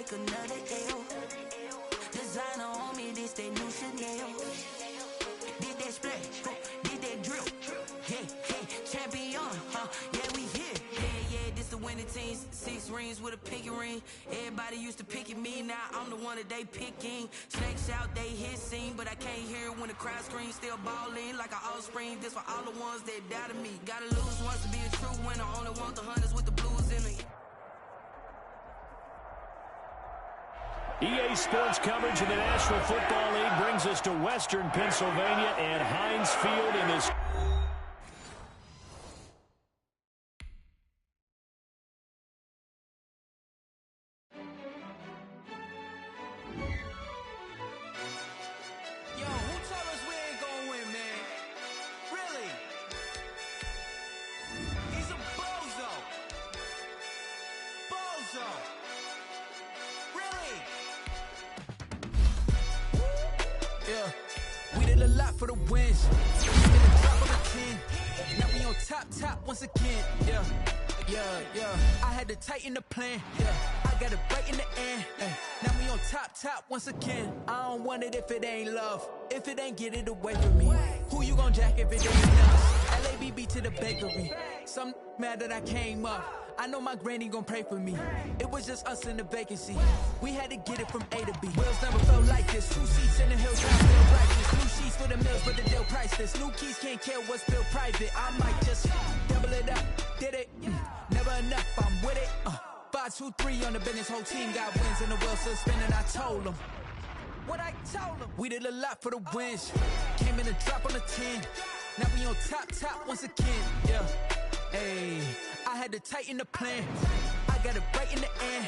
take another L. Designer on me, this they new Chanel. Did that splash, did that drill. Yeah, champion, yeah, we here. Yeah, this the winning teams. 6 rings with a pinky ring. Everybody used to picking me, now I'm the one that they picking. Snakes out, they hissing, but I can't hear when the crowd screams. Still balling like an offspring. This for all the ones that doubted me. Gotta lose once to be a true winner. Only want the hunters with the blues in it. EA Sports coverage of the National Football League brings us to Western Pennsylvania and Heinz Field in this. Yo, who told us we ain't gonna win, man? Really? He's a bozo. Bozo. Really? Yeah, we did a lot for the wins. We did a drop on the 10. Now we on top once again. Yeah. I had to tighten the plan. Yeah, I got it right in the end. Now we on top once again. I don't want it if it ain't love. If it ain't, get it away from me. Who you gon' jack if it ain't us? LABB to the bakery. Some mad that I came up. I know my granny gon' pray for me. It was just us in the vacancy. We had to get it from A to B. Wheels never felt like this. 2 seats in the hills, I feel righteous. New sheets for the mills, but the deal priceless. New keys can't care what's built private. I might just double it up. Did it? Never enough, I'm with it. 5, 2, 3 on the business. Whole team got wins and the wheels still spinning. I told them what I told them. We did a lot for the wins. Came in and drop on the 10. Now we on top once again. Yeah. Ayy, I had to tighten the plan. I got it right in the end.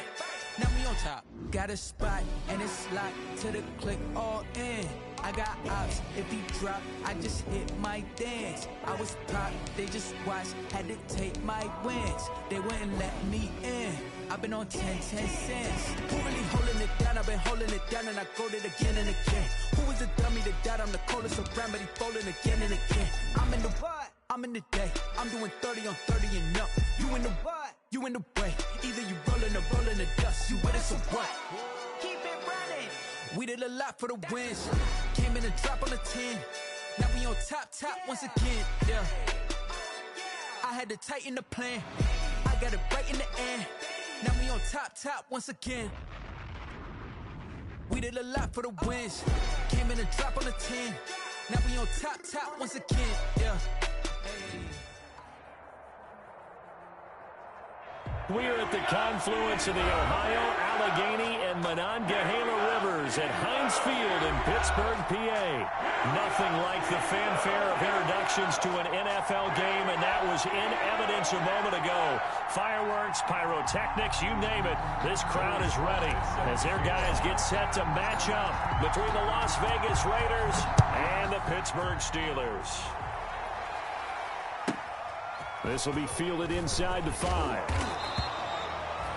Now we on top. Got a spot and it's locked to the click all in. I got ops, if he drop, I just hit my dance. I was pop, they just watched, had to take my wins. They wouldn't let me in. I've been on 10 cents. Who really holding it down? I've been holding it down and I go it again and again. Who was the dummy that died? I'm the coldest around, but he folding again and again. I'm in the what? I'm in the day. I'm doing 30 on 30 and up. You in the what? You in the way. Either you rolling or rolling the dust. You with us or what? Keep it running. We did a lot for the wins. Came in and drop on the 10. Now we on top once again. Yeah. I had to tighten the plan. I got it right in the end. Now we on top once again. We did a lot for the wins. Came in and drop on the 10. Now we on top once again. Yeah. We're at the confluence of the Ohio, Allegheny, and Monongahela Rivers at Heinz Field in Pittsburgh, PA. Nothing like the fanfare of introductions to an NFL game, and that was in evidence a moment ago. Fireworks, pyrotechnics, you name it. This crowd is ready as their guys get set to match up between the Las Vegas Raiders and the Pittsburgh Steelers. This will be fielded inside the 5.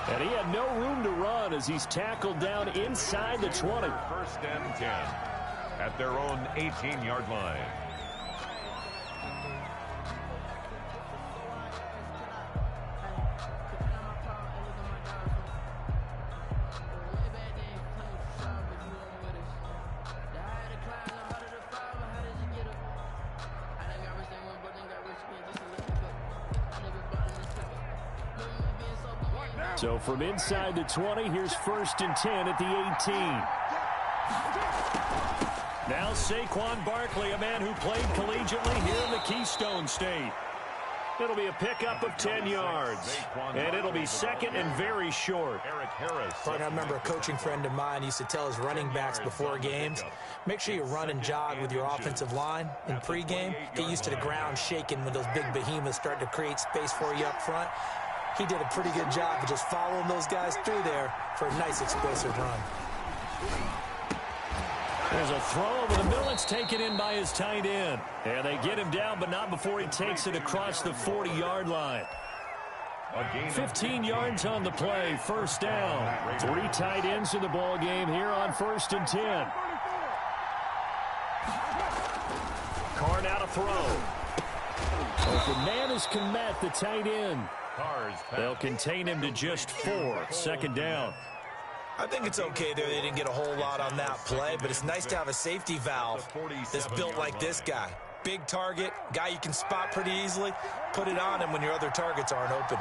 And he had no room to run as he's tackled down inside the 20. First and 10 at their own 18-yard line. So from inside the 20, here's first and 10 at the 18. Now Saquon Barkley, a man who played collegiately here in the Keystone State. It'll be a pickup of 10 yards, and it'll be second and very short. I remember a coaching friend of mine used to tell his running backs before games, make sure you run and jog with your offensive line in pregame. Get used to the ground shaking when those big behemoths start to create space for you up front. He did a pretty good job of just following those guys through there for a nice explosive run. There's a throw over the middle. It's taken in by his tight end. And they get him down, but not before he takes it across the 40-yard line. 15 yards on the play, first down. 3 tight ends in the ball game here on first and 10. Carr now to throw. Open man is Kmet, the tight end. They'll contain him to just 4. Second down. I think it's okay there. They didn't get a whole lot on that play, but it's nice to have a safety valve that's built like this guy. Big target, guy you can spot pretty easily. Put it on him when your other targets aren't open.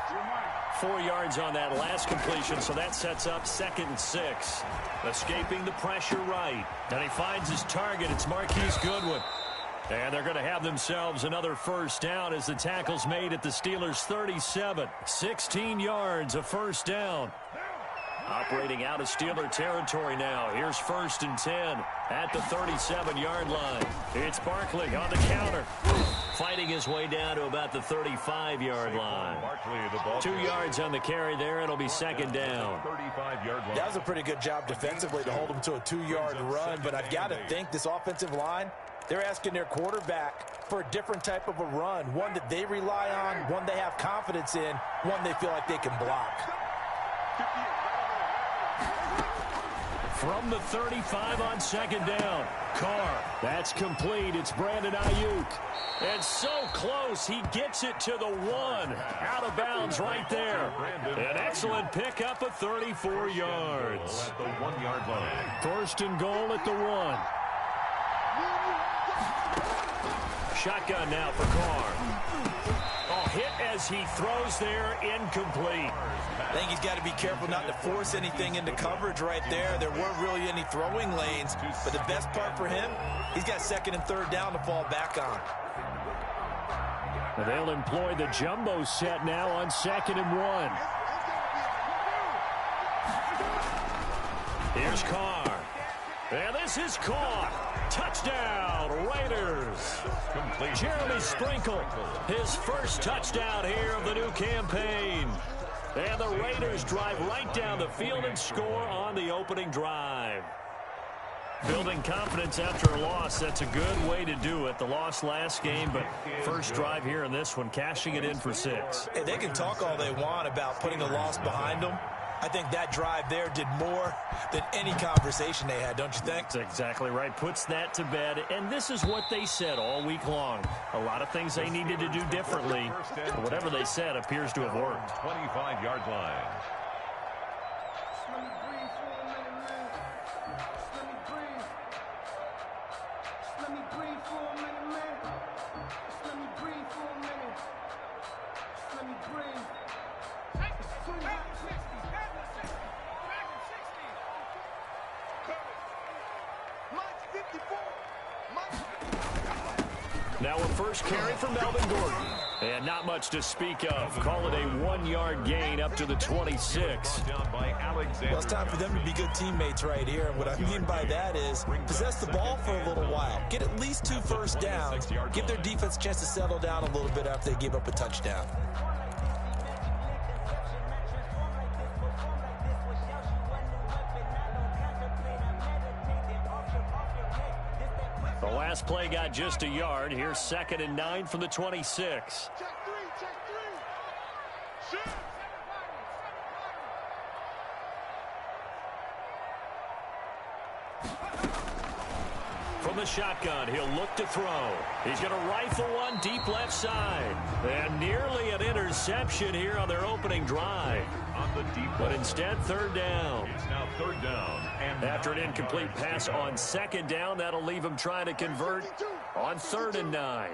4 yards on that last completion, so that sets up 2nd and 6. Escaping the pressure right. And he finds his target. It's Marquise Goodwin. And they're going to have themselves another first down as the tackle's made at the Steelers' 37. 16 yards, a first down. Operating out of Steeler territory now. Here's 1st and 10 at the 37-yard line. It's Barkley on the counter. Fighting his way down to about the 35-yard line. 2 yards on the carry there. It'll be 2nd down. That was a pretty good job defensively to hold him to a 2-yard run, but I've got to think this offensive line, they're asking their quarterback for a different type of a run, one that they rely on, one they have confidence in, one they feel like they can block. From the 35 on 2nd down. Carr, that's complete. It's Brandon Ayuk. And so close, he gets it to the 1. Out of bounds right there. An excellent pickup of 34 yards. At the 1-yard line. 1st and goal at the 1. Shotgun now for Carr. Oh, hit as he throws there, incomplete. I think he's got to be careful not to force anything into coverage right there. There weren't really any throwing lanes, but the best part for him, he's got 2nd and 3rd down to fall back on. And they'll employ the jumbo set now on 2nd and 1. Here's Carr. And this is caught. Touchdown, Raiders. Jeremy Sprinkle, his first touchdown here of the new campaign. And the Raiders drive right down the field and score on the opening drive. Building confidence after a loss, that's a good way to do it. The loss last game, but first drive here in this one, cashing it in for 6. Hey, they can talk all they want about putting the loss behind them. I think that drive there did more than any conversation they had, don't you think? That's exactly right. Puts that to bed. And this is what they said all week long. A lot of things they needed to do differently. But whatever they said appears to have worked. 25-yard line. Now a first carry for Melvin Gordon. And not much to speak of. Call it a 1-yard gain up to the 26. Well, it's time for them to be good teammates right here. And what I mean by that is possess the ball for a little while. Get at least 2 first downs. Give their defense a chance to settle down a little bit after they give up a touchdown. The last play got just a yard. Here's 2nd and 9 from the 26. From the shotgun, he'll look to throw. He's going to rifle one deep left side. And nearly an interception here on their opening drive. But instead, 3rd down. It's now 3rd down. And after an incomplete pass on 2nd down, that'll leave him trying to convert on 3rd and 9.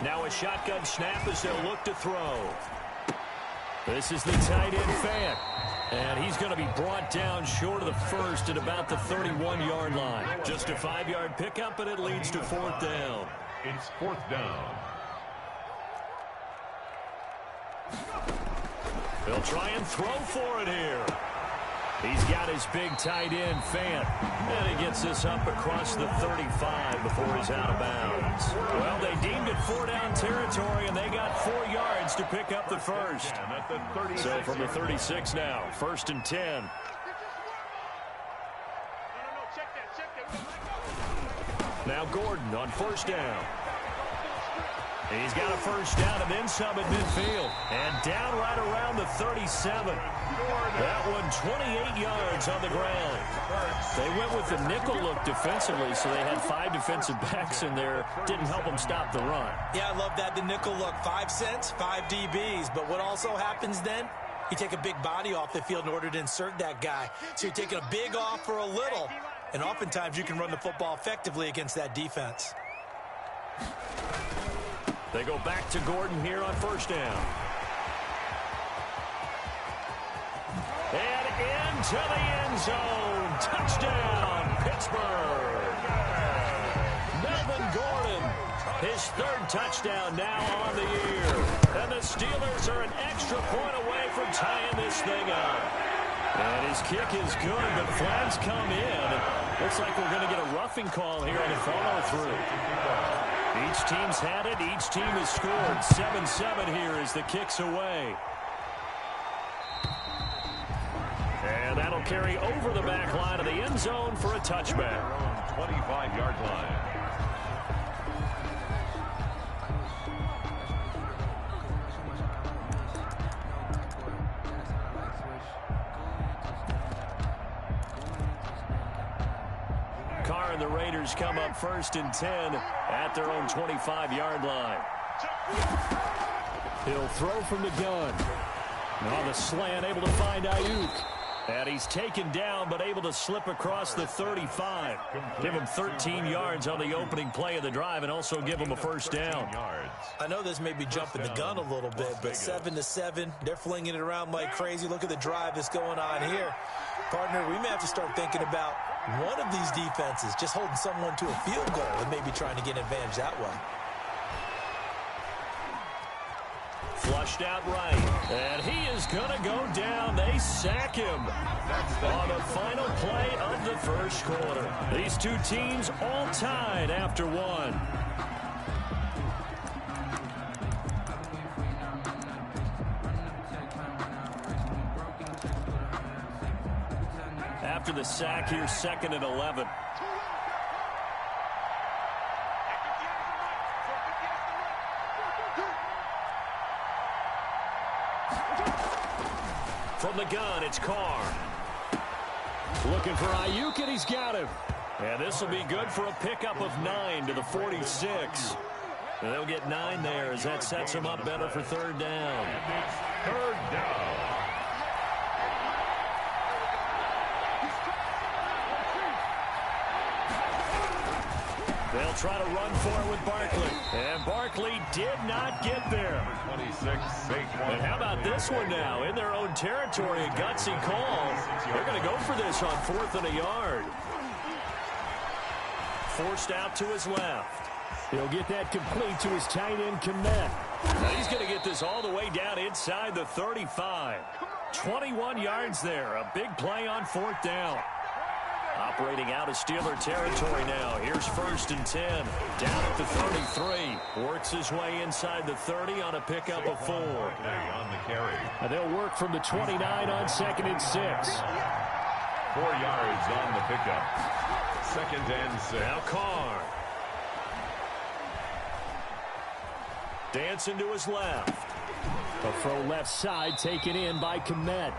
Now a shotgun snap as they'll look to throw. This is the tight end Fant. And he's going to be brought down short of the first at about the 31-yard line. Just a 5-yard pickup, and it leads to 4th down. It's 4th down. They'll try and throw for it here. He's got his big tight end, Fant. And he gets this up across the 35 before he's out of bounds. Well, they deemed it 4-down territory, and they got 4 yards to pick up the first. So from the 36 now, 1st and 10. Now Gordon on 1st down. He's got a first down and then some at midfield. And down right around the 37. That one 28 yards on the ground. They went with the nickel look defensively, so they had 5 defensive backs in there. Didn't help them stop the run. Yeah, I love that, the nickel look. 5 cents, 5 DBs. But what also happens then? You take a big body off the field in order to insert that guy. So you're taking a big off for a little. And oftentimes you can run the football effectively against that defense. They go back to Gordon here on first down. And into the end zone. Touchdown, Pittsburgh. Melvin Gordon, his 3rd touchdown now on the year. And the Steelers are an extra point away from tying this thing up. And his kick is good, but flags come in. Looks like we're going to get a roughing call here on the follow-through. Each team's had it. Each team has scored. 7-7 here as the kick's away. And that'll carry over the back line of the end zone for a touchback. 25-yard line. Carr and the Raiders come up 1st and 10 at their own 25-yard line. He'll throw from the gun. On the slant, able to find Ayuk. And he's taken down, but able to slip across the 35. Give him 13 yards on the opening play of the drive and also give him a first down. I know this may be jumping the gun a little bit, but 7-7, they're flinging it around like crazy. Look at the drive that's going on here. Partner, we may have to start thinking about one of these defenses just holding someone to a field goal and maybe trying to get an advantage that way. Flushed out right, and he is going to go down. They sack him on the final play of the first quarter. These two teams all tied after one. After the sack, here's 2nd and 11. From the gun, it's Carr. Looking for Ayuk, and he's got him. And this will be good for a pickup of 9 to the 46. And they'll get 9 there as that sets them up better for 3rd down. Third down. They'll try to run for it with Barkley. And Barkley did not get there. 26, and how about this one now? In their own territory, a gutsy call. They're going to go for this on 4th and a yard. Forced out to his left. He'll get that complete to his tight end, Kmet. Now he's going to get this all the way down inside the 35. 21 yards there. A big play on 4th down. Operating out of Steeler territory now. Here's 1st and 10. Down at the 33. Works his way inside the 30 on a pickup of 4. On the carry. And they'll work from the 29 on 2nd and 6. 4 yards on the pickup. 2nd and 6. Now Carr. Dancing to his left. A throw left side taken in by Kmet.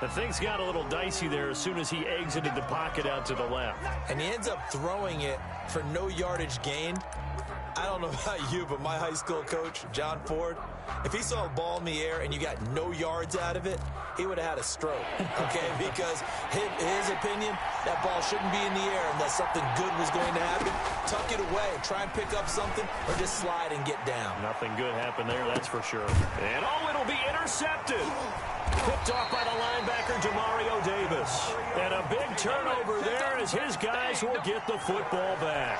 The things got a little dicey there as soon as he exited the pocket out to the left. And he ends up throwing it for no yardage gained. I don't know about you, but my high school coach, John Ford, if he saw a ball in the air and you got no yards out of it, he would have had a stroke, okay? Because his opinion, that ball shouldn't be in the air unless something good was going to happen. Tuck it away, try and pick up something, or just slide and get down. Nothing good happened there, that's for sure. And it'll be intercepted. Picked off by the linebacker, Demario Davis. And a big turnover there as his guys will get the football back.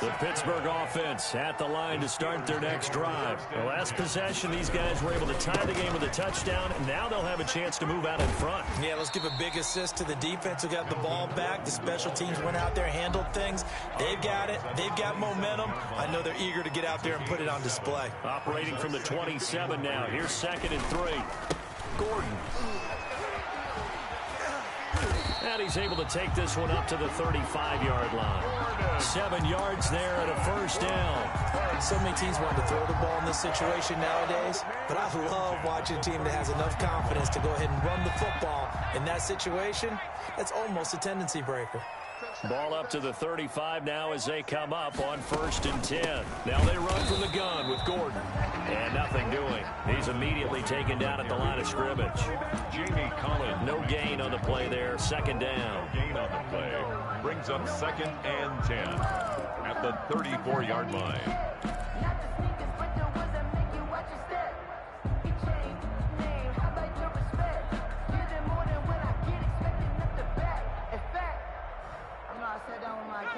The Pittsburgh offense at the line to start their next drive. The last possession, these guys were able to tie the game with a touchdown, and now they'll have a chance to move out in front. Yeah, let's give a big assist to the defense who got the ball back. The special teams went out there, handled things. They've got it. They've got momentum. I know they're eager to get out there and put it on display. Operating from the 27 now. Here's 2nd and 3. Gordon. And he's able to take this one up to the 35-yard line. 7 yards there and a first down. So many teams want to throw the ball in this situation nowadays, but I love watching a team that has enough confidence to go ahead and run the football in that situation. That's almost a tendency breaker. Ball up to the 35 now as they come up on 1st and 10. Now they run from the gun with Gordon. And nothing doing. He's immediately taken down at the line of scrimmage. Jamie Collins. No gain on the play there. 2nd down. No gain on the play. Brings up 2nd and 10 at the 34-yard line.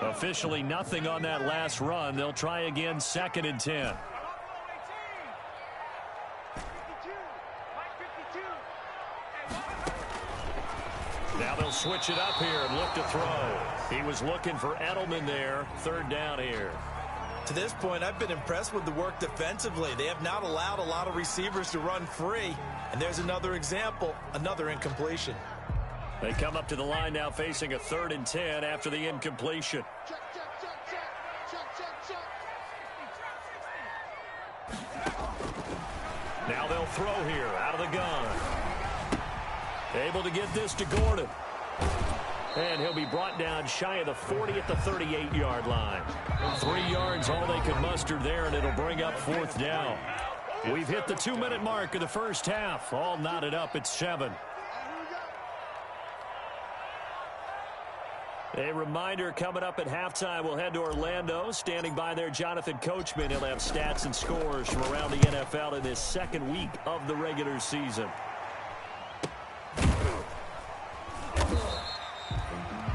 Officially nothing on that last run. They'll try again 2nd and 10. Now they'll switch it up here and look to throw. He was looking for Edelman there. 3rd down here. To this point, I've been impressed with the work defensively. They have not allowed a lot of receivers to run free. And there's another example, another incompletion. They come up to the line now facing a 3rd and 10 after the incompletion. Now they'll throw here out of the gun. Able to get this to Gordon. And he'll be brought down shy of the 40 at the 38-yard line. 3 yards all they could muster there, and it'll bring up 4th down. We've hit the 2-minute mark of the first half. All knotted up at 7. A reminder, coming up at halftime, we'll head to Orlando. Standing by there, Jonathan Coachman. He'll have stats and scores from around the NFL in this 2nd week of the regular season.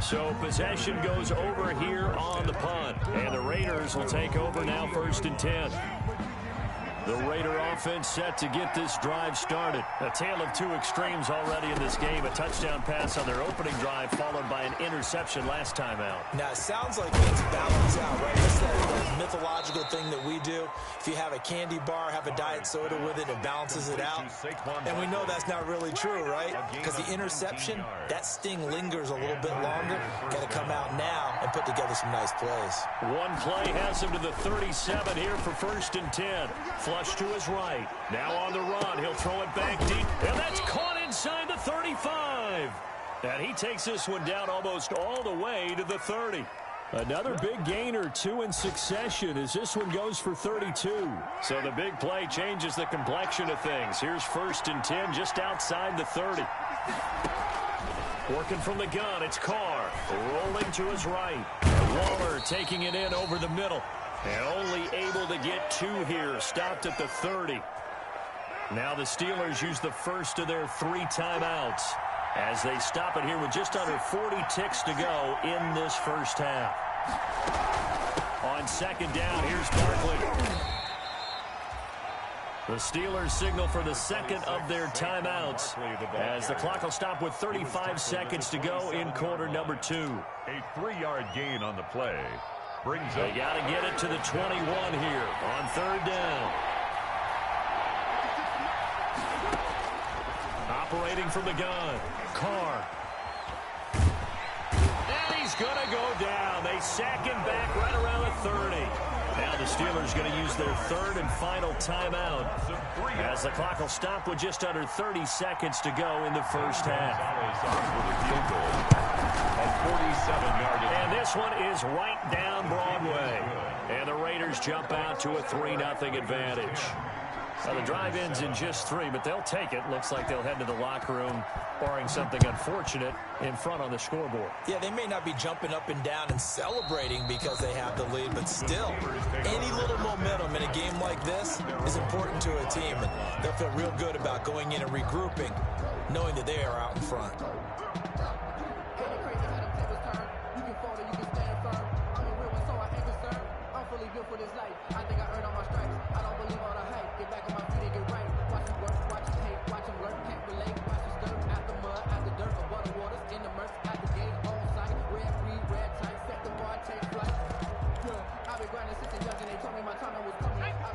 So possession goes over here on the punt. And the Raiders will take over now 1st and 10. The Raider offense set to get this drive started. A tale of 2 extremes already in this game. A touchdown pass on their opening drive followed by an interception last time out. Now, it sounds like things balance out, right? That's that mythological thing that we do. If you have a candy bar, have a diet soda with it, it balances it out. And we know that's not really true, right? Because the interception, that sting lingers a little bit longer. Got to come out now and put together some nice plays. One play has him to the 37 here for 1st and 10. Flush to his right. Now on the run. He'll throw it back deep. And that's caught inside the 35. And he takes this one down almost all the way to the 30. Another big gain or 2 in succession as this one goes for 32. So the big play changes the complexion of things. Here's 1st and 10 just outside the 30. Working from the gun, it's Carr. Rolling to his right. Waller taking it in over the middle. And only able to get 2 here. Stopped at the 30. Now the Steelers use the first of their 3 timeouts as they stop it here with just under 40 ticks to go in this first half. On 2nd down, here's Barkley. The Steelers signal for the 2nd of their timeouts as the clock will stop with 35 seconds to go in quarter number 2. A 3-yard gain on the play. They got to get it to the 21 here on 3rd down. Operating from the gun, Carr. And he's going to go down. They sack him back right around the 30. Now the Steelers going to use their 3rd and final timeout as the clock will stop with just under 30 seconds to go in the first half. And this one is right down Broadway. And the Raiders jump out to a 3-0 advantage. Now the drive ends in just 3, but they'll take it. Looks like they'll head to the locker room, barring something unfortunate in front on the scoreboard. Yeah, they may not be jumping up and down and celebrating because they have the lead, but still, any little momentum in a game like this is important to a team, and they'll feel real good about going in and regrouping, knowing that they are out in front.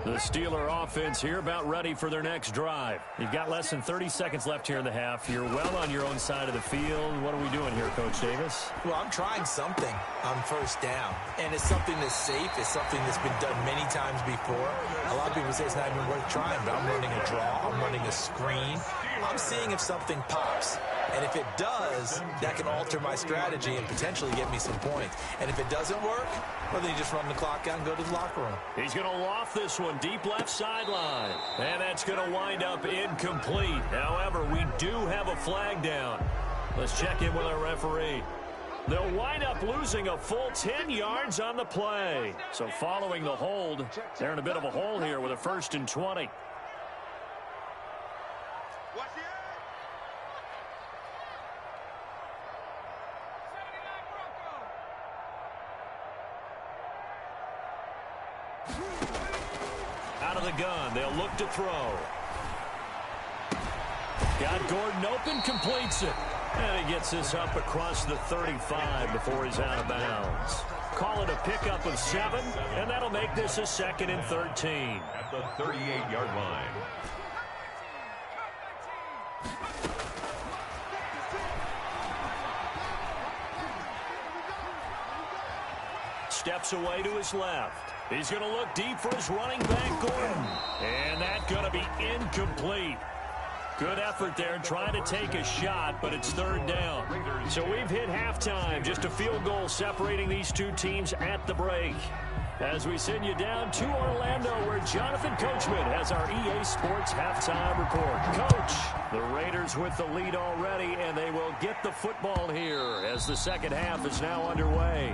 The Steeler offense here about ready for their next drive. You've got less than 30 seconds left here in the half. You're well on your own side of the field. What are we doing here, Coach Davis? Well, I'm trying something on first down, and it's something that's safe. It's something that's been done many times before. A lot of people say it's not even worth trying, but I'm running a draw. I'm running a screen. I'm seeing if something pops. And if it does, that can alter my strategy and potentially get me some points. And if it doesn't work, well, then you just run the clock out and go to the locker room. He's going to loft this one deep left sideline. And that's going to wind up incomplete. However, we do have a flag down. Let's check in with our referee. They'll wind up losing a full 10 yards on the play. So following the hold, they're in a bit of a hole here with a 1st and 20. Out of the gun, they'll look to throw. Got Gordon open, completes it. And he gets this up across the 35 before he's out of bounds. Call it a pickup of 7, and that'll make this a 2nd and 13. At the 38-yard line. Steps away to his left. He's going to look deep for his running back, Gordon. And that's going to be incomplete. Good effort there trying to take a shot, but it's 3rd down. So we've hit halftime. Just a field goal separating these two teams at the break. As we send you down to Orlando, where Jonathan Coachman has our EA Sports halftime report. Coach, the Raiders with the lead already, and they will get the football here as the second half is now underway.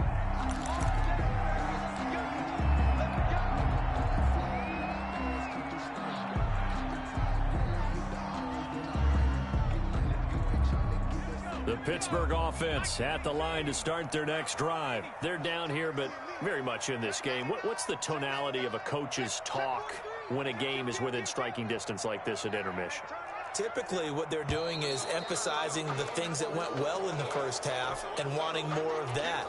The Pittsburgh offense at the line to start their next drive. They're down here, but very much in this game. What's the tonality of a coach's talk when a game is within striking distance like this at intermission? Typically, what they're doing is emphasizing the things that went well in the first half and wanting more of that.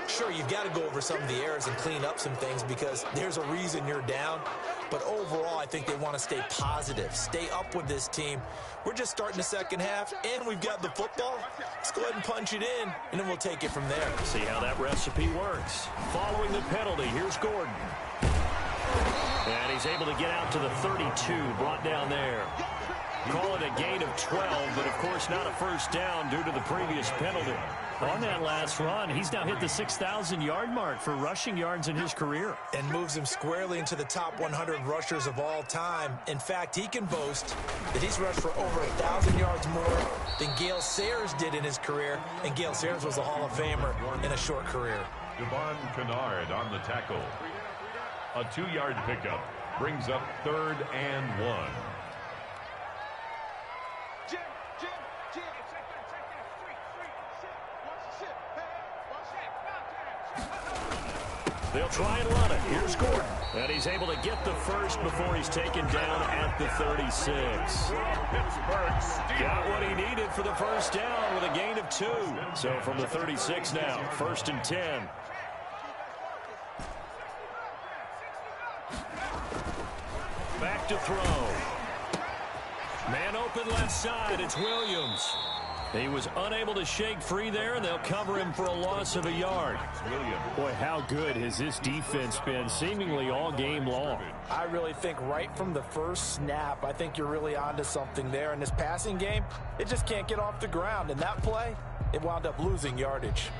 Sure, you've got to go over some of the errors and clean up some things because there's a reason you're down. But overall, I think they want to stay positive, stay up with this team. We're just starting the second half, and we've got the football. Let's go ahead and punch it in, and then we'll take it from there. See how that recipe works. Following the penalty, here's Gordon. And he's able to get out to the 32, brought down there. Call it a gain of 12, but of course not a first down due to the previous penalty. On that last run, he's now hit the 6,000-yard mark for rushing yards in his career. And moves him squarely into the top 100 rushers of all time. In fact, he can boast that he's rushed for over 1,000 yards more than Gale Sayers did in his career. And Gale Sayers was a Hall of Famer in a short career. Devon Kennard on the tackle. A 2-yard pickup brings up 3rd and 1. They'll try and run it. Here's Gordon. And he's able to get the first before he's taken down at the 36. Got what he needed for the first down with a gain of 2. So from the 36 now, 1st and 10. Back to throw. Man open left side. It's Williams. He was unable to shake free there, and they'll cover him for a loss of a yard. Boy, how good has this defense been seemingly all game long? I really think right from the first snap, I think you're really onto something there. In this passing game, it just can't get off the ground. And that play, it wound up losing yardage.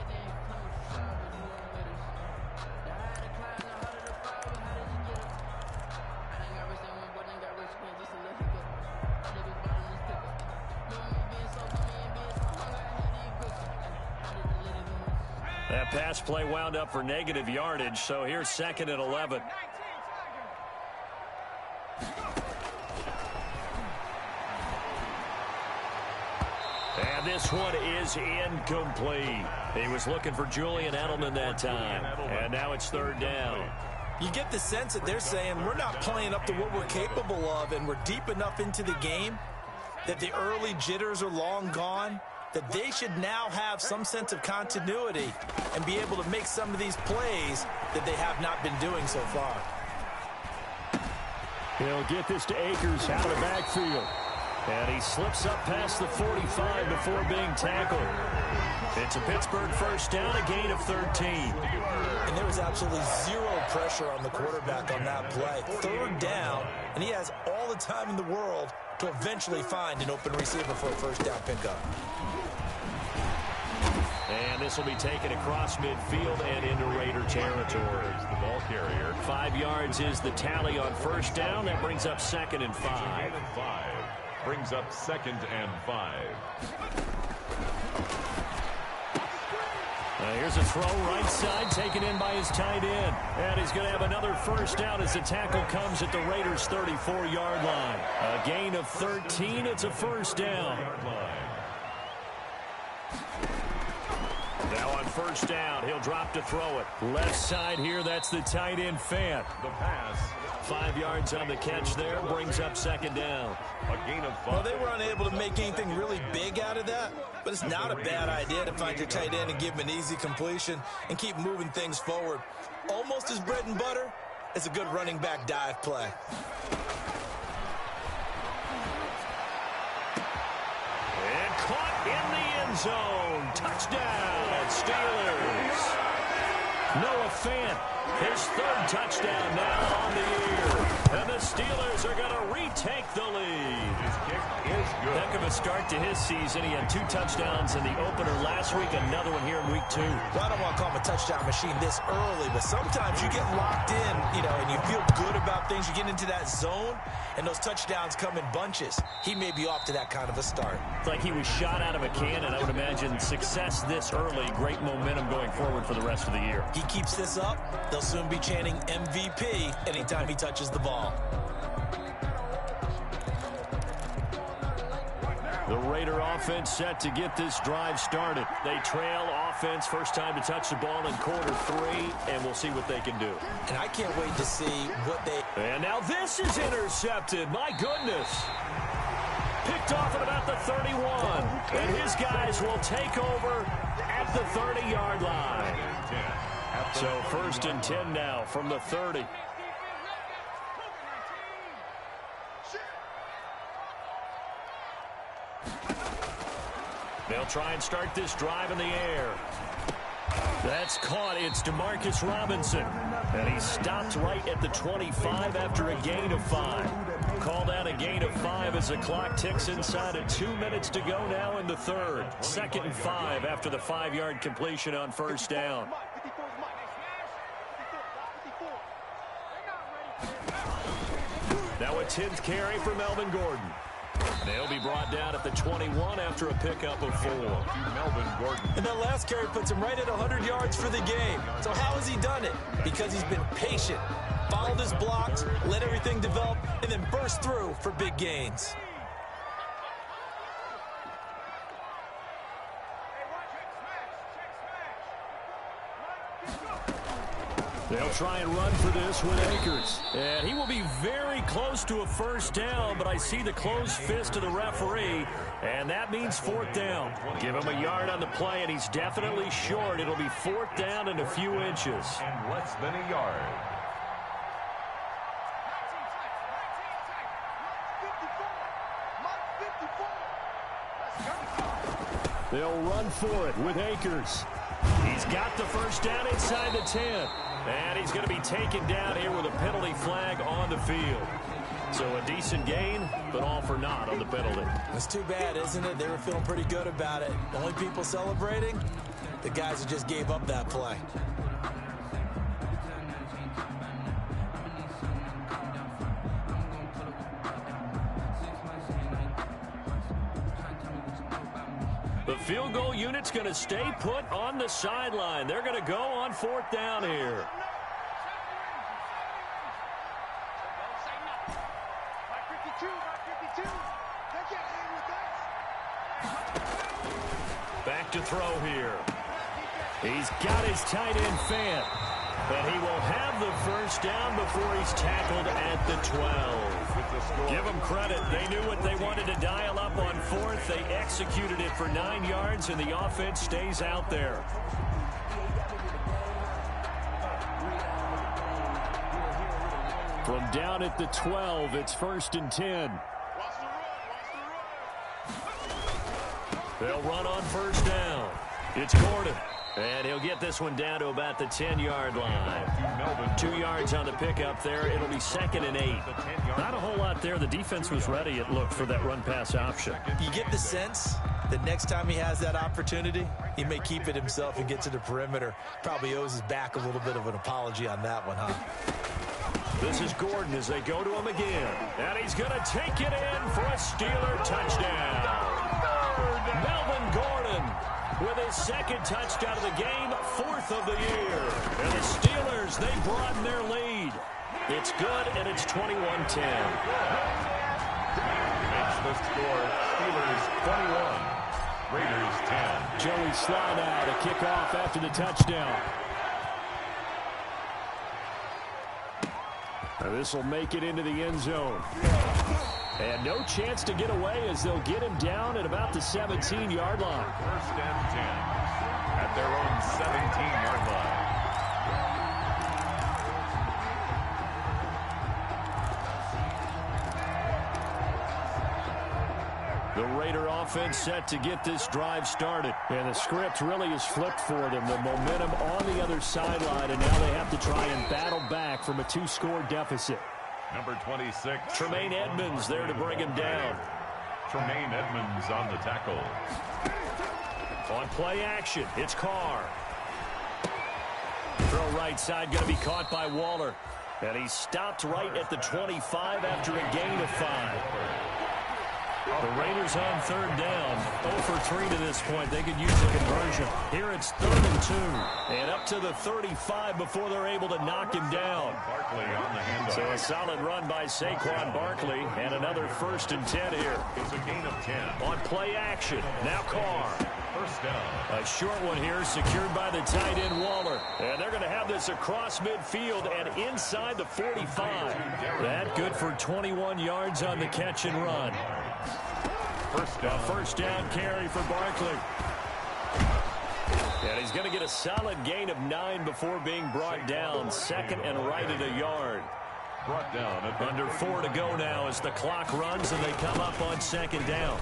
That pass play wound up for negative yardage, so here's 2nd and 11. And this one is incomplete. He was looking for Julian Edelman that time, and now it's 3rd down. You get the sense that they're saying we're not playing up to what we're capable of, and we're deep enough into the game that the early jitters are long gone, that they should now have some sense of continuity and be able to make some of these plays that they have not been doing so far. He'll get this to Akers out of the backfield. And he slips up past the 45 before being tackled. It's a Pittsburgh first down, a gain of 13. And there was absolutely zero pressure on the quarterback on that play. Third down, and he has all the time in the world to eventually find an open receiver for a first down pickup. And this will be taken across midfield and into Raider territory. The ball carrier. 5 yards is the tally on first down. That brings up 2nd and 5. Brings up 2nd and 5. Here's a throw right side taken in by his tight end. And he's going to have another first down as the tackle comes at the Raiders' 34-yard line. A gain of 13. It's a first down. Now on first down, he'll drop to throw it. Left side here, that's the tight end Fant. The pass. 5 yards on the catch there, brings up 2nd down. A gain of 5. Well, they were unable to make anything really big out of that, but it's not a bad idea to find your tight end and give him an easy completion and keep moving things forward. Almost as bread and butter as a good running back dive play. And caught in the end zone. Touchdown, Steelers. Noah Fant, his 3rd touchdown now on the year. And the Steelers are going to retake the lead. His kick is good. Heck of a start to his season. He had 2 touchdowns in the opener last week, another one here in week 2. Well, I don't want to call him a touchdown machine this early, but sometimes you get locked in, and you feel good about things. You get into that zone, and those touchdowns come in bunches. He may be off to that kind of a start. It's like he was shot out of a cannon. I would imagine success this early, great momentum going forward for the rest of the year. He keeps this up, they'll soon be chanting MVP anytime he touches the ball. The Raider offense set to get this drive started. They trail offense, first time to touch the ball in quarter 3, and we'll see what they can do. And I can't wait to see what they... And now this is intercepted. My goodness. Picked off at about the 31. And his guys will take over at the 30-yard line. So 1st and 10 now from the 30. They'll try and start this drive in the air. That's caught. It's DeMarcus Robinson. And he stopped right at the 25 after a gain of 5. Called out a gain of 5 as the clock ticks inside of 2 minutes to go now in the 3rd. 2nd and 5 after the 5-yard completion on first down. Now a 10th carry for Melvin Gordon. They'll be brought down at the 21 after a pickup of 4. Melvin Gordon. And that last carry puts him right at 100 yards for the game. So how has he done it? Because he's been patient, followed his blocks, let everything develop, and then burst through for big gains. They'll try and run for this with Akers. And he will be very close to a first down, but I see the closed fist of the referee, and that means 4th down. Give him a yard on the play, and he's definitely short. It'll be 4th down and a few inches. And less than a yard. They'll run for it with Akers. He's got the first down inside the 10. And he's going to be taken down here with a penalty flag on the field. So a decent gain, but all for naught on the penalty. It's too bad, isn't it? They were feeling pretty good about it. The only people celebrating, the guys who just gave up that play. The field goal unit's going to stay put on the sideline. They're going to go on 4th down here. Back to throw here. He's got his tight end Fant. And he will have the first down before he's tackled at the 12. Give them credit. They knew what they wanted to dial up on 4th. They executed it for 9 yards, and the offense stays out there. From down at the 12, it's 1st and 10. They'll run on 1st down. It's Gordon. And he'll get this one down to about the 10-yard line. 2 yards on the pickup there. It'll be 2nd and 8. Not a whole lot there. The defense was ready, it looked, for that run-pass option. You get the sense that next time he has that opportunity, he may keep it himself and get to the perimeter. Probably owes his back a little bit of an apology on that one, huh? This is Gordon as they go to him again. And he's going to take it in for a Steeler touchdown. Melvin Gordon with his 2nd touchdown of the game, 4th of the year. And the Steelers, they broaden their lead. It's good, and it's 21-10. Makes the score Steelers 21, Raiders 10. Joey slide out, a kickoff after the touchdown. Now this will make it into the end zone. And no chance to get away as they'll get him down at about the 17-yard line. 1st and 10 at their own 17-yard line. The Raider offense set to get this drive started. And the script really is flipped for them. The momentum on the other sideline, and now they have to try and battle back from a 2-score deficit. Number 26. Tremaine Edmonds there to bring him down. Tremaine Edmonds on the tackle. On play action, it's Carr. Throw right side, going to be caught by Waller. And he stopped right at the 25 after a gain of 5. The Raiders on 3rd down. 0 for 3 to this point. They could use a conversion. Here it's 3rd and 2. And up to the 35 before they're able to knock him down. Barkley on the handoff. So a solid run by Saquon Barkley. And another 1st and 10 here. It's a gain of 10. On play action. Now Carr. 1st down. A short one here secured by the tight end Waller. And they're going to have this across midfield and inside the 45. That good for 21 yards on the catch and run. 1st down. First down carry for Barkley. And he's going to get a solid gain of 9 before being brought down. 2nd and right at a yard. Brought down. Under 4 to go now as the clock runs and they come up on 2nd down.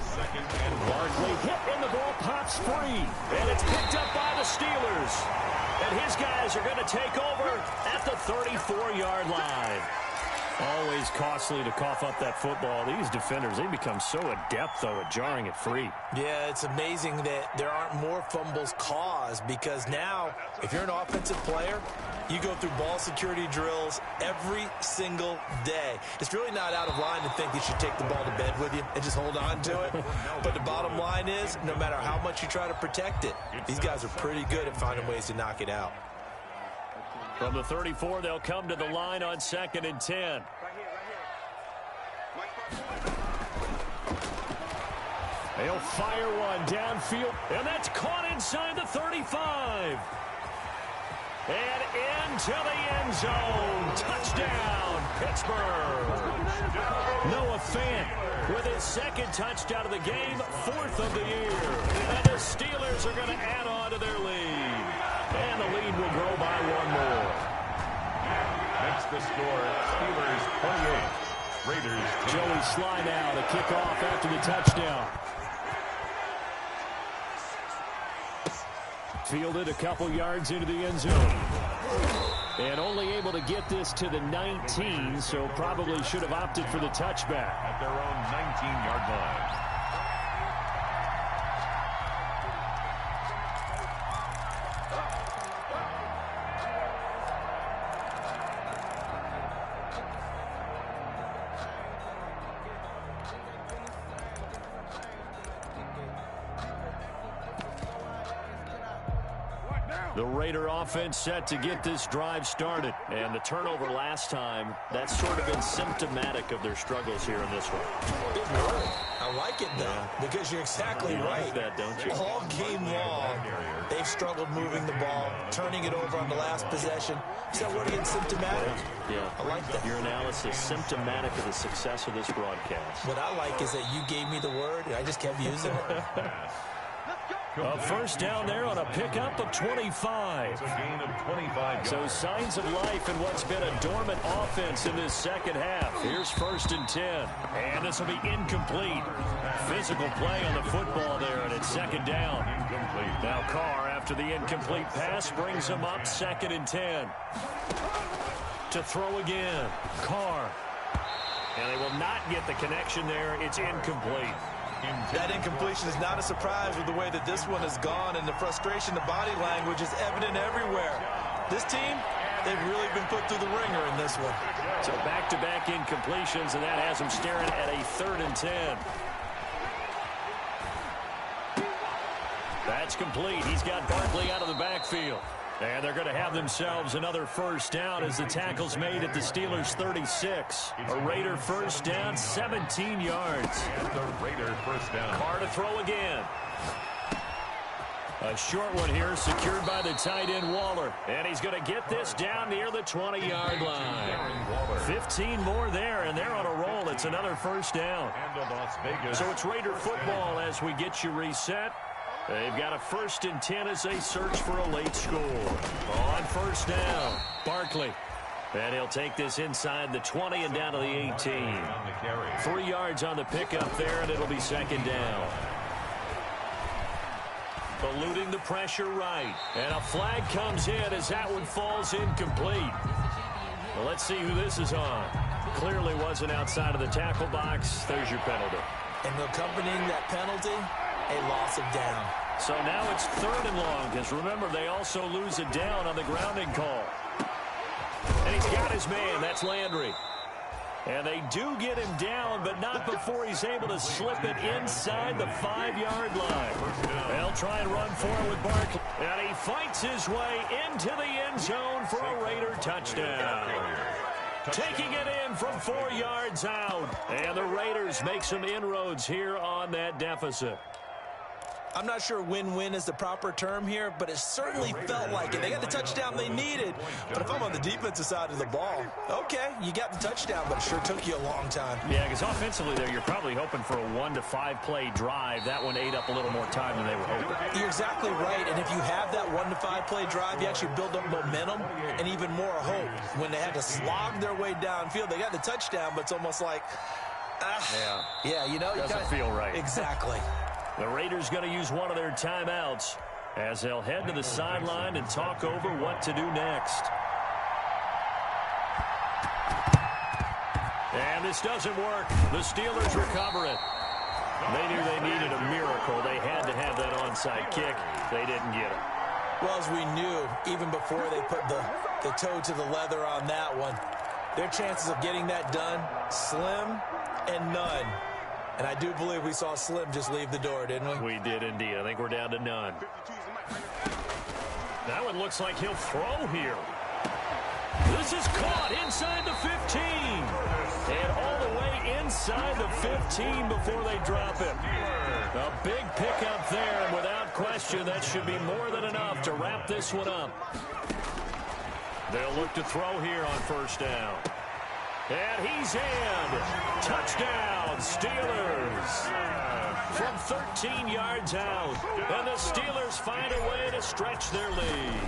Barkley hit and the ball pops free. And it's picked up by the Steelers. And his guys are going to take over at the 34-yard line. Always costly to cough up that football. These defenders, they become so adept, though, at jarring it free. Yeah, it's amazing that there aren't more fumbles caused because now, if you're an offensive player, you go through ball security drills every single day. It's really not out of line to think you should take the ball to bed with you and just hold on to it. But the bottom line is, no matter how much you try to protect it, these guys are pretty good at finding ways to knock it out. From the 34, they'll come to the line on 2nd and 10. They'll fire one downfield, and that's caught inside the 35. And into the end zone. Touchdown, Pittsburgh. Noah Fant with his 2nd touchdown of the game, 4th of the year. And the Steelers are going to add on to their lead. And the lead will grow by 1 more. That's the score. Steelers 28. Raiders 10. Joey slide out, a kickoff after the touchdown. Fielded a couple yards into the end zone. And only able to get this to the 19, so probably should have opted for the touchback. At their own 19-yard line. The Raider offense set to get this drive started. And the turnover last time, that's sort of been symptomatic of their struggles here in this one. Big word. I like it, though, because you're exactly right. Like that, don't you? All game long, they've struggled moving the ball, turning it over on the last possession. Is that word again, symptomatic? Yeah. I like that. Your analysis, symptomatic of the success of this broadcast. What I like is that you gave me the word, and I just kept using it. A first down there on a pickup of 25. It's a gain of 25 So yards. signs of life in what's been a dormant offense in this second half. Here's 1st and 10. And this will be incomplete. Physical play on the football there, and it's 2nd down. Incomplete. Now Carr, after the incomplete pass, brings him up 2nd and 10. To throw again. Carr. And they will not get the connection there. It's incomplete. That incompletion is not a surprise with the way that this one has gone, and the frustration, the body language is evident everywhere. This team, they've really been put through the ringer in this one. So back-to-back incompletions, and that has them staring at a 3rd and 10. That's complete. He's got Barkley out of the backfield. And they're going to have themselves another first down as the tackle's made at the Steelers' 36. A Raider first down, 17 yards. The Raider first down. Carr to throw again. A short one here, secured by the tight end Waller. And he's going to get this down near the 20-yard line. 15 more there, and they're on a roll. It's another first down. And to Las Vegas. So it's Raider football as we get you reset. They've got a 1st and 10 as they search for a late score. On first down, Barkley. And he'll take this inside the 20 and down to the 18. 3 yards on the pickup there, and it'll be 2nd down. Eluding the pressure right. And a flag comes in as that one falls incomplete. Well, let's see who this is on. Clearly wasn't outside of the tackle box. There's your penalty. And accompanying that penalty, a loss of down. So now it's 3rd and long, because remember, they also lose a down on the grounding call. And he's got his man. That's Landry. And they do get him down, but not before he's able to slip it inside the 5-yard line. They'll try and run for it with Barkley. And he fights his way into the end zone for a Raider touchdown. Taking it in from 4 yards out. And the Raiders make some inroads here on that deficit. I'm not sure win-win is the proper term here, but it certainly felt like it. They got the touchdown they needed. But if I'm on the defensive side of the ball, okay, you got the touchdown, but it sure took you a long time. Yeah, because offensively there, you're probably hoping for a 1 to 5 play drive. That one ate up a little more time than they were hoping. You're exactly right, and if you have that 1 to 5 play drive, you actually build up momentum and even more hope. When they had to slog their way downfield, they got the touchdown, but it's almost like, yeah, you know, doesn't feel right. Exactly. The Raiders going to use one of their timeouts as they'll head to the sideline and talk over what to do next. And this doesn't work. The Steelers recover it. They knew they needed a miracle. They had to have that onside kick. They didn't get it. Well, as we knew, even before they put the toe to the leather on that one, their chances of getting that done, slim and none. And I do believe we saw Slim just leave the door, didn't we? We did indeed. I think we're down to none. That one looks like he'll throw here. This is caught inside the 15. And all the way inside the 15 before they drop it. A big pickup there, and without question, that should be more than enough to wrap this one up. They'll look to throw here on first down. And he's in. Touchdown, Steelers. From 13 yards out. And the Steelers find a way to stretch their lead.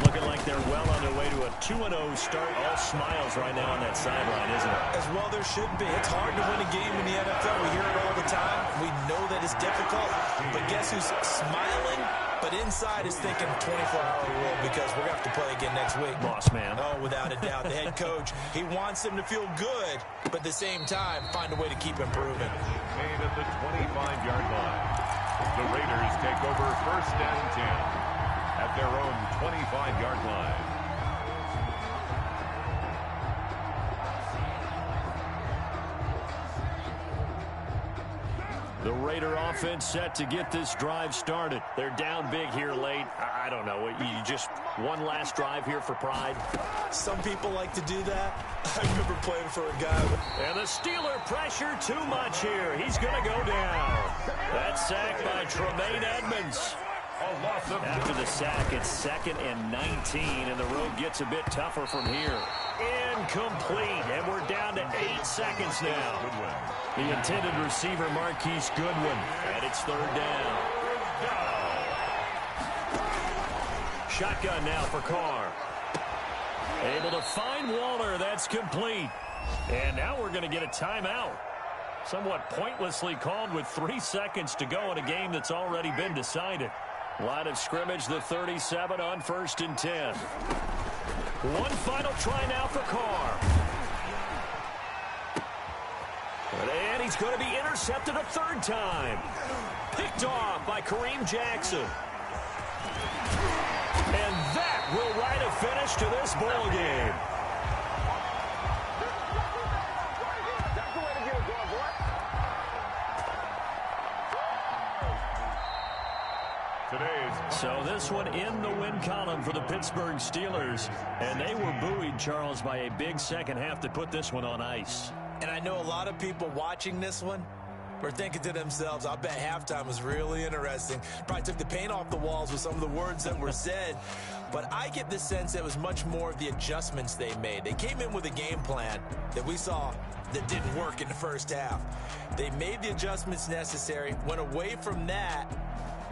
Looking like they're well on their way to a 2-0 start. All smiles right now on that sideline, isn't it? As well there should be. It's hard to win a game in the NFL. We hear it all the time. We know that it's difficult. But guess who's smiling? But inside is thinking 24-hour rule because we're going to have to play again next week. Boss man. Oh, without a doubt. The head coach, he wants them to feel good, but at the same time, find a way to keep improving. Made at the 25-yard line. The Raiders take over first and 10 at their own 25-yard line. The Raider offense set to get this drive started. They're down big here late. I don't know. You just one last drive here for pride. Some people like to do that. I remember playing for a guy. And the Steeler pressure too much here. He's going to go down. That's sacked by Tremaine Edmonds. After the sack, it's 2nd and 19, and the road gets a bit tougher from here. Incomplete, and we're down to 8 seconds now. The intended receiver, Marquise Goodwin, and it's 3rd down. shotgun now for Carr. Able to find Waller. That's complete. And now we're going to get a timeout. Somewhat pointlessly called with 3 seconds to go in a game that's already been decided. Line of scrimmage, the 37 on 1st and 10. One final try now for Carr. And he's going to be intercepted a 3rd time. Picked off by Kareem Jackson. And that will write a finish to this ball game. So this one in the win column for the Pittsburgh Steelers. And they were buoyed, Charles, by a big second half to put this one on ice. And I know a lot of people watching this one were thinking to themselves, I bet halftime was really interesting. Probably took the paint off the walls with some of the words that were said. But I get the sense it was much more of the adjustments they made. They came in with a game plan that we saw that didn't work in the first half. They made the adjustments necessary, went away from that,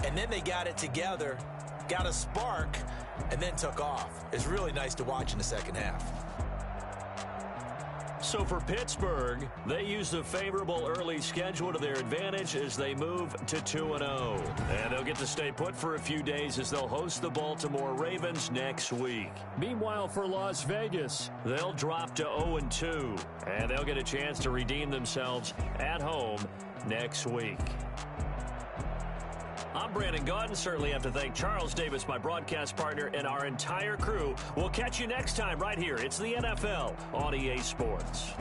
and then they got it together, got a spark, and then took off. It's really nice to watch in the second half. So for Pittsburgh, they used a favorable early schedule to their advantage as they move to 2-0. And they'll get to stay put for a few days as they'll host the Baltimore Ravens next week. Meanwhile, for Las Vegas, they'll drop to 0-2. And they'll get a chance to redeem themselves at home next week. I'm Brandon Gaudin. Certainly have to thank Charles Davis, my broadcast partner, and our entire crew. We'll catch you next time right here. It's the NFL on EA Sports.